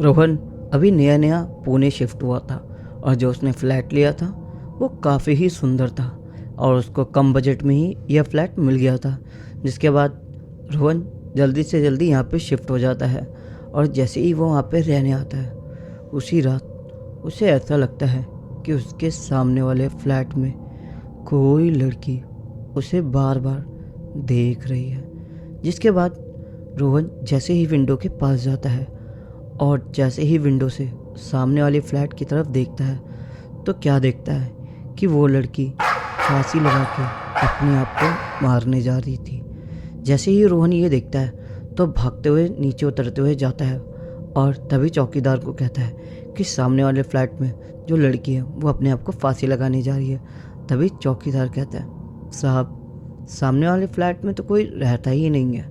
रोहन अभी नया नया पुणे शिफ्ट हुआ था और जो उसने फ्लैट लिया था वो काफ़ी ही सुंदर था और उसको कम बजट में ही यह फ्लैट मिल गया था। जिसके बाद रोहन जल्दी से जल्दी यहाँ पे शिफ्ट हो जाता है और जैसे ही वो वहाँ पे रहने आता है उसी रात उसे ऐसा लगता है कि उसके सामने वाले फ्लैट में कोई लड़की उसे बार बार देख रही है। जिसके बाद रोहन जैसे ही विंडो के पास जाता है और जैसे ही विंडो से सामने वाली फ्लैट की तरफ देखता है तो क्या देखता है कि वो लड़की फांसी लगा के अपने आप को मारने जा रही थी। जैसे ही रोहन ये देखता है तो भागते हुए नीचे उतरते हुए जाता है और तभी चौकीदार को कहता है कि सामने वाले फ्लैट में जो लड़की है वो अपने आप को फांसी लगाने जा रही है। तभी चौकीदार कहता है, साहब सामने वाले फ्लैट में तो कोई रहता ही नहीं है।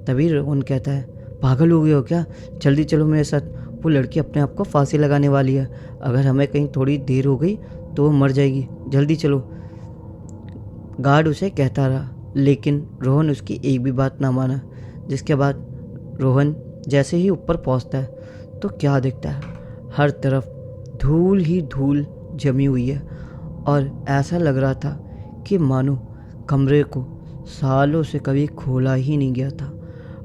तभी रोहन कहता है, पागल हो गए हो क्या, जल्दी चलो मेरे साथ, वो लड़की अपने आप को फांसी लगाने वाली है, अगर हमें कहीं थोड़ी देर हो गई तो वो मर जाएगी, जल्दी चलो। गार्ड उसे कहता रहा लेकिन रोहन उसकी एक भी बात ना माना। जिसके बाद रोहन जैसे ही ऊपर पहुंचता है तो क्या देखता है, हर तरफ धूल ही धूल जमी हुई है और ऐसा लग रहा था कि मानो कमरे को सालों से कभी खोला ही नहीं गया था।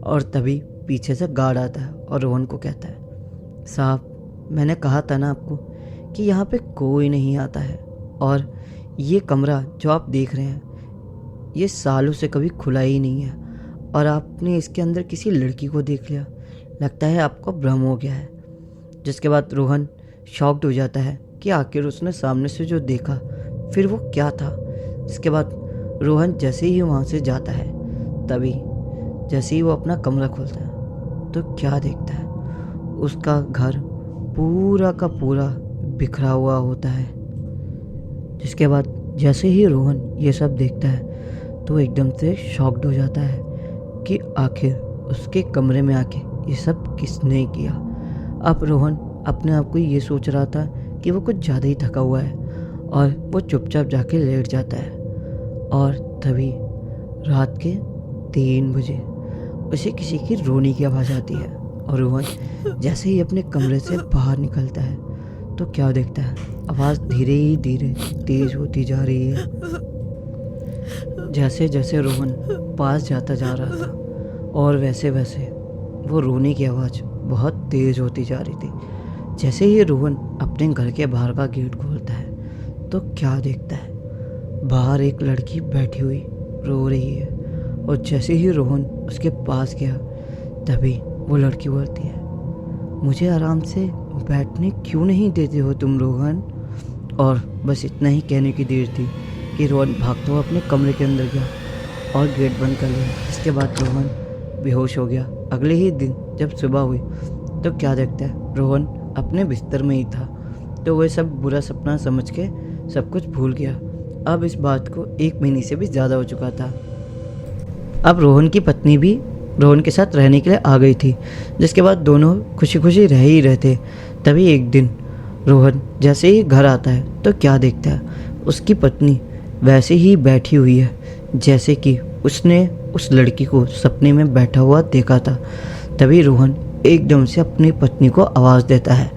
और तभी पीछे से गार्ड आता है और रोहन को कहता है, साहब मैंने कहा था ना आपको कि यहाँ पे कोई नहीं आता है और ये कमरा जो आप देख रहे हैं ये सालों से कभी खुला ही नहीं है और आपने इसके अंदर किसी लड़की को देख लिया, लगता है आपको भ्रम हो गया है। जिसके बाद रोहन शॉक्ड हो जाता है कि आखिर उसने सामने से जो देखा फिर वो क्या था। जिसके बाद रोहन जैसे ही वहाँ से जाता है तभी जैसे ही वो अपना कमरा खोलता है तो क्या देखता है, उसका घर पूरा का पूरा बिखरा हुआ होता है। जिसके बाद जैसे ही रोहन ये सब देखता है तो एकदम से शॉक्ड हो जाता है कि आखिर उसके कमरे में आके ये सब किसने किया। अब रोहन अपने आप को ये सोच रहा था कि वो कुछ ज़्यादा ही थका हुआ है और वो चुपचाप जाके लेट जाता है। और तभी रात के 3 बजे उसे किसी की रोने की आवाज़ आती है और रोहन जैसे ही अपने कमरे से बाहर निकलता है तो क्या देखता है, आवाज़ धीरे ही धीरे तेज़ होती जा रही है। जैसे जैसे रोहन पास जाता जा रहा था और वैसे वैसे वो रोने की आवाज़ बहुत तेज़ होती जा रही थी। जैसे ही रोहन अपने घर के बाहर का गेट खोलता है तो क्या देखता है, बाहर एक लड़की बैठी हुई रो रही है। और जैसे ही रोहन उसके पास गया तभी वो लड़की बोलती है, मुझे आराम से बैठने क्यों नहीं देते हो तुम रोहन। और बस इतना ही कहने की देर थी कि रोहन भागता हुआ अपने कमरे के अंदर गया और गेट बंद कर लिया। इसके बाद रोहन बेहोश हो गया। अगले ही दिन जब सुबह हुई तो क्या देखता है, रोहन अपने बिस्तर में ही था। तो वह सब बुरा सपना समझ के सब कुछ भूल गया। अब इस बात को 1 महीने से भी ज़्यादा हो चुका था। अब रोहन की पत्नी भी रोहन के साथ रहने के लिए आ गई थी। जिसके बाद दोनों खुशी खुशी रह ही रहते। तभी एक दिन रोहन जैसे ही घर आता है तो क्या देखता है, उसकी पत्नी वैसे ही बैठी हुई है जैसे कि उसने उस लड़की को सपने में बैठा हुआ देखा था। तभी रोहन एकदम से अपनी पत्नी को आवाज़ देता है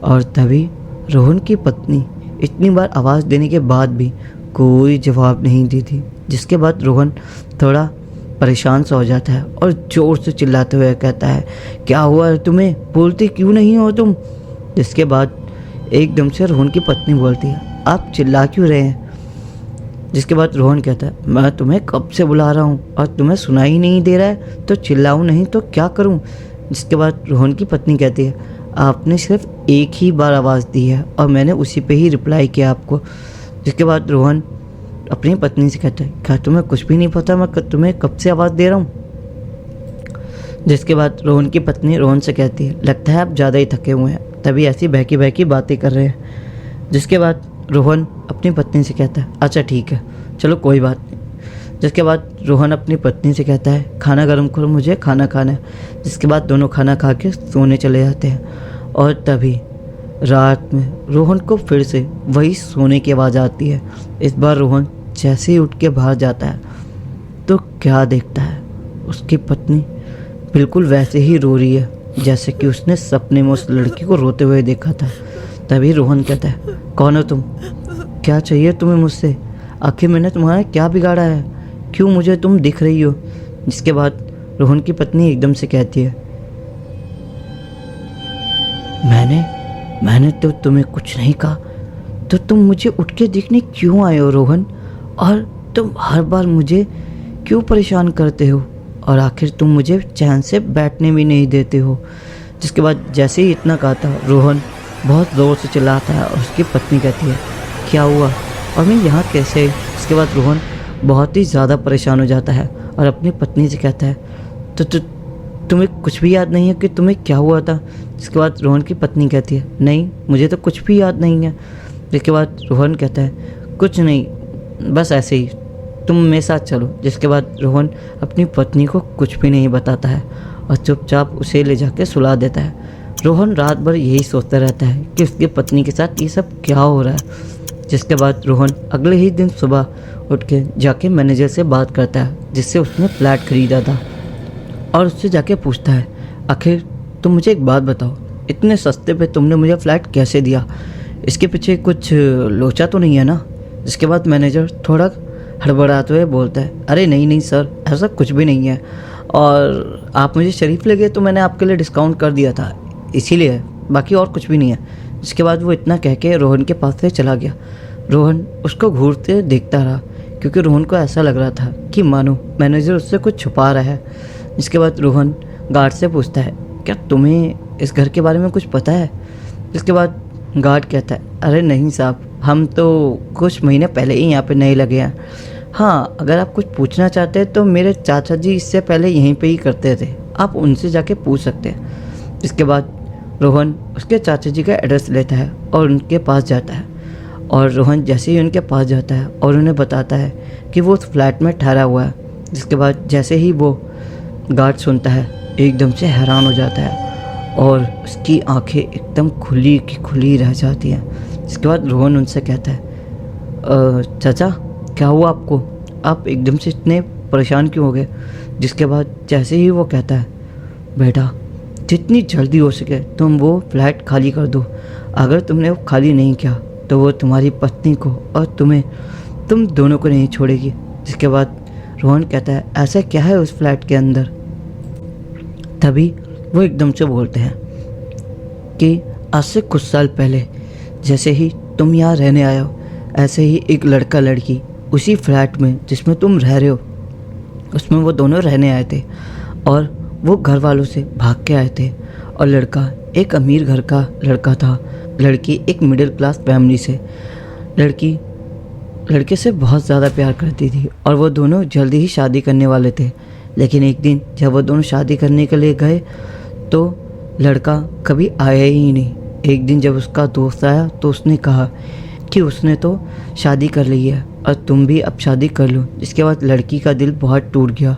और तभी रोहन की पत्नी इतनी बार आवाज़ देने के बाद भी कोई जवाब नहीं दी थी। जिसके बाद रोहन थोड़ा परेशान सा हो जाता है और ज़ोर से चिल्लाते हुए कहता है, क्या हुआ है तुम्हें, बोलते क्यों नहीं हो तुम। जिसके बाद एकदम से रोहन की पत्नी बोलती है, आप चिल्ला क्यों रहे हैं। जिसके बाद रोहन कहता है, मैं तुम्हें कब से बुला रहा हूँ और तुम्हें सुनाई नहीं दे रहा है तो चिल्लाऊँ नहीं तो क्या करूँ। जिसके बाद रोहन की पत्नी कहती है, आपने सिर्फ एक ही बार आवाज़ दी है और मैंने उसी पे ही रिप्लाई किया आपको। जिसके बाद रोहन अपनी पत्नी से कहता है, क्या तुम्हें कुछ भी नहीं पता मैं तुम्हें कब से आवाज़ दे रहा हूँ। जिसके बाद रोहन की पत्नी रोहन से कहती है, लगता है आप ज़्यादा ही थके हुए हैं, तभी ऐसी बहकी बहकी बातें कर रहे हैं। जिसके बाद रोहन अपनी पत्नी से कहता है, अच्छा ठीक है चलो कोई बात नहीं। जिसके बाद रोहन अपनी पत्नी से कहता है, खाना गर्म करो, मुझे खाना खाना है। जिसके बाद दोनों खाना खा के सोने चले जाते हैं। और तभी रात में रोहन को फिर से वही सोने की आवाज़ आती है। इस बार रोहन जैसे ही उठ के बाहर जाता है तो क्या देखता है, उसकी पत्नी बिल्कुल वैसे ही रो रही है जैसे कि उसने सपने में उस लड़की को रोते हुए देखा था। तभी रोहन कहता है, कौन हो तुम? क्या चाहिए तुम्हें मुझसे? आखिर मैंने तुम्हारा क्या बिगाड़ा है? क्यों मुझे तुम दिख रही हो? जिसके बाद रोहन की पत्नी एकदम से कहती है, मैंने तो तुम्हें कुछ नहीं कहा, तो तुम मुझे उठ के देखने क्यों आए हो रोहन? और तुम हर बार मुझे क्यों परेशान करते हो? और आखिर तुम मुझे चैन से बैठने भी नहीं देते हो। जिसके बाद जैसे ही इतना कहा था, रोहन बहुत ज़ोर से चिल्लाता है और उसकी पत्नी कहती है, क्या हुआ और मैं यहाँ कैसे? इसके बाद रोहन बहुत ही ज़्यादा परेशान हो जाता है और अपनी पत्नी से कहता है, तो तुम्हें कुछ भी याद नहीं है कि तुम्हें क्या हुआ था? जिसके बाद रोहन की पत्नी कहती है, नहीं मुझे तो कुछ भी याद नहीं है। जिसके बाद रोहन कहता है, कुछ नहीं, बस ऐसे ही, तुम मेरे साथ चलो। जिसके बाद रोहन अपनी पत्नी को कुछ भी नहीं बताता है और चुपचाप उसे ले जाके सुला देता है। रोहन रात भर यही सोचता रहता है कि उसकी पत्नी के साथ ये सब क्या हो रहा है। जिसके बाद रोहन अगले ही दिन सुबह उठ के जाके मैनेजर से बात करता है जिससे उसने फ्लैट खरीदा था और उससे जाके पूछता है, आखिर तुम मुझे एक बात बताओ, इतने सस्ते पे तुमने मुझे फ्लैट कैसे दिया? इसके पीछे कुछ लोचा तो नहीं है ना? जिसके बाद मैनेजर थोड़ा हड़बड़ाते हुए बोलता है, अरे नहीं सर, ऐसा कुछ भी नहीं है, और आप मुझे शरीफ लगे तो मैंने आपके लिए डिस्काउंट कर दिया था, इसीलिए, बाकी और कुछ भी नहीं है। जिसके बाद वो इतना कह के रोहन के पास से चला गया। रोहन उसको घूरते देखता रहा क्योंकि रोहन को ऐसा लग रहा था कि मानो मैनेजर उससे कुछ छुपा रहा है। जिसके बाद रोहन गार्ड से पूछता है, क्या तुम्हें इस घर के बारे में कुछ पता है? जिसके बाद गार्ड कहता है, अरे नहीं साहब, हम तो कुछ महीने पहले ही यहाँ पे नए लगे हैं। हाँ, अगर आप कुछ पूछना चाहते हैं तो मेरे चाचा जी इससे पहले यहीं पे ही करते थे, आप उनसे जाके पूछ सकते हैं। इसके बाद रोहन उसके चाचा जी का एड्रेस लेता है और उनके पास जाता है। और रोहन जैसे ही उनके पास जाता है और उन्हें बताता है कि वो उस फ्लैट में ठहरा हुआ है। जिसके बाद जैसे ही वो गार्ड सुनता है, एकदम से हैरान हो जाता है और उसकी आंखें एकदम खुली की खुली रह जाती हैं। इसके बाद रोहन उनसे कहता है, चाचा क्या हुआ आपको? आप एकदम से इतने परेशान क्यों हो गए? जिसके बाद जैसे ही वो कहता है, बेटा जितनी जल्दी हो सके तुम वो फ्लैट खाली कर दो। अगर तुमने वो खाली नहीं किया तो वो तुम्हारी पत्नी को और तुम दोनों को नहीं छोड़ेगी। जिसके बाद रोहन कहता है, ऐसा क्या है उस फ्लैट के अंदर? तभी वो एकदम से बोलते हैं कि आज से कुछ साल पहले जैसे ही तुम यहाँ रहने आए हो, ऐसे ही एक लड़का लड़की उसी फ्लैट में जिसमें तुम रह रहे हो, उसमें वो दोनों रहने आए थे और वो घर वालों से भाग के आए थे। और लड़का एक अमीर घर का लड़का था, लड़की एक मिडिल क्लास फैमिली से। लड़की लड़के से बहुत ज़्यादा प्यार करती थी और वो दोनों जल्दी ही शादी करने वाले थे। लेकिन एक दिन जब वो दोनों शादी करने के लिए गए तो लड़का कभी आया ही नहीं। एक दिन जब उसका दोस्त आया तो उसने कहा कि उसने तो शादी कर ली है और तुम भी अब शादी कर लो। जिसके बाद लड़की का दिल बहुत टूट गया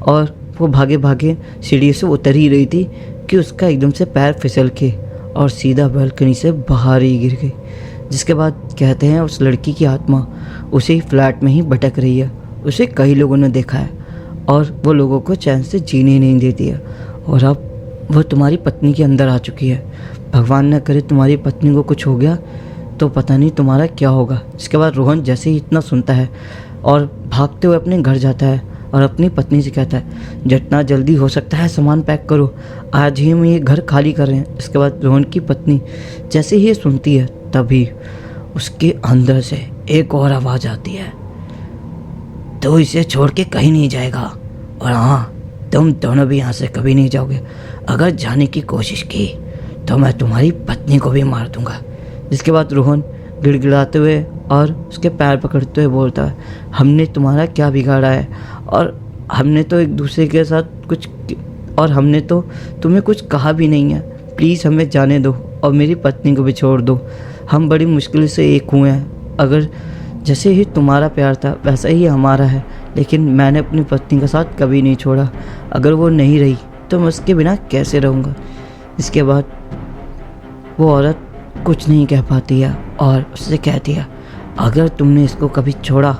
और वो भागे भागे सीढ़ी से उतर ही रही थी कि उसका एकदम से पैर फिसल के और सीधा बालकनी से बाहर ही गिर गई। जिसके बाद कहते हैं उस लड़की की आत्मा उसी फ्लैट में ही भटक रही है। उसे कई लोगों ने देखा है और वो लोगों को चैन से जीने नहीं देती है और अब वो तुम्हारी पत्नी के अंदर आ चुकी है। भगवान न करे तुम्हारी पत्नी को कुछ हो गया तो पता नहीं तुम्हारा क्या होगा। इसके बाद रोहन जैसे ही इतना सुनता है और भागते हुए अपने घर जाता है और अपनी पत्नी से कहता है, जितना जल्दी हो सकता है सामान पैक करो, आज ही हम ये घर खाली कर रहे हैं। इसके बाद रोहन की पत्नी जैसे ही ये सुनती है तभी उसके अंदर से एक और आवाज़ आती है, तो इसे छोड़ के कहीं नहीं जाएगा और हाँ, तुम दोनों भी यहाँ से कभी नहीं जाओगे। अगर जाने की कोशिश की तो मैं तुम्हारी पत्नी को भी मार दूंगा। जिसके बाद रोहन गिड़गिड़ाते हुए और उसके पैर पकड़ते हुए बोलता है, हमने तुम्हारा क्या बिगाड़ा है और हमने तो एक दूसरे के साथ कुछ और हमने तो तुम्हें कुछ कहा भी नहीं है। प्लीज़ हमें जाने दो और मेरी पत्नी को भी छोड़ दो। हम बड़ी मुश्किल से एक हुए हैं। अगर जैसे ही तुम्हारा प्यार था वैसा ही हमारा है, लेकिन मैंने अपनी पत्नी का साथ कभी नहीं छोड़ा। अगर वो नहीं रही तो मैं उसके बिना कैसे रहूँगा। इसके बाद वो औरत कुछ नहीं कह पाती है और उससे कहती है, अगर तुमने इसको कभी छोड़ा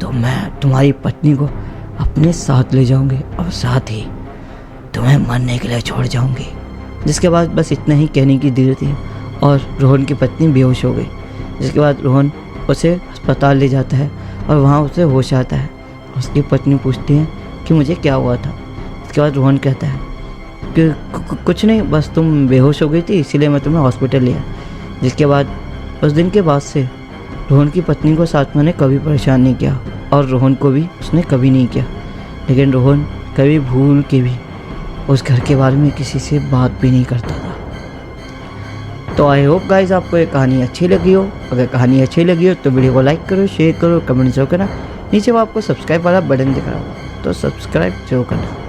तो मैं तुम्हारी पत्नी को अपने साथ ले जाऊंगी और साथ ही तुम्हें मरने के लिए छोड़ जाऊंगी। जिसके बाद बस इतना ही कहने की देर थी और रोहन की पत्नी बेहोश हो गई। जिसके बाद रोहन उसे अस्पताल ले जाता है और वहाँ उसे होश आता है। उसकी पत्नी पूछती है कि मुझे क्या हुआ था। इसके बाद रोहन कहता है कि कुछ नहीं, बस तुम बेहोश हो गई थी इसीलिए मैं तुम्हें हॉस्पिटल लिया। जिसके बाद उस दिन के बाद से रोहन की पत्नी को सातमा ने कभी परेशान नहीं किया और रोहन को भी उसने कभी नहीं किया। लेकिन रोहन कभी भूल के भी उस घर के बारे में किसी से बात भी नहीं करता था। तो आई होप गाइज आपको ये कहानी अच्छी लगी हो। अगर कहानी अच्छी लगी हो तो वीडियो को लाइक करो, शेयर करो, कमेंट जरूर करना। नीचे वो आपको सब्सक्राइब वाला बटन दिख रहा होगा तो सब्सक्राइब जरूर करना।